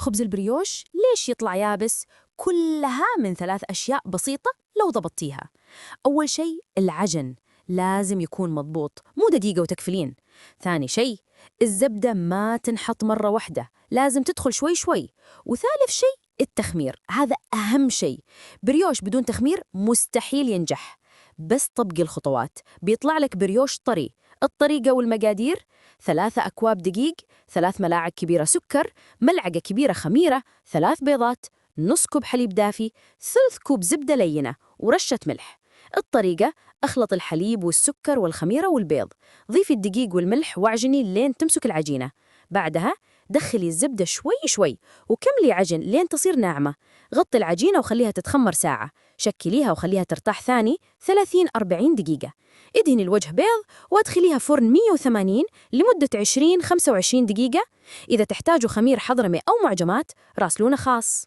خبز البريوش ليش يطلع يابس؟ كلها من 3 أشياء بسيطة لو ضبطتيها. أول شيء العجن لازم يكون مضبوط، مو دقيقة وتكفلين. ثاني شيء الزبدة ما تنحط مرة واحدة، لازم تدخل شوي شوي. وثالث شيء التخمير، هذا أهم شيء. بريوش بدون تخمير مستحيل ينجح. بس طبقي الخطوات بيطلع لك بريوش طري. الطريقة والمقادير: 3 أكواب دقيق، 3 ملاعق كبيرة سكر، ملعقة كبيرة خميرة، 3 بيضات، نص كوب حليب دافي، ثلث كوب زبدة لينة، ورشة ملح. الطريقة: اخلط الحليب والسكر والخميرة والبيض، ضيفي الدقيق والملح واعجني لين تمسك العجينة. بعدها دخلي الزبدة شوي شوي وكملي عجن لين تصير ناعمة. غطي العجينة وخليها تتخمر ساعة. شكليها وخليها ترتاح ثاني 30-40 دقيقة. ادهني الوجه بيض وادخليها فرن 180 لمدة 20-25 دقيقة. إذا تحتاجوا خمير حضرمي أو معجمات راسلونا خاص.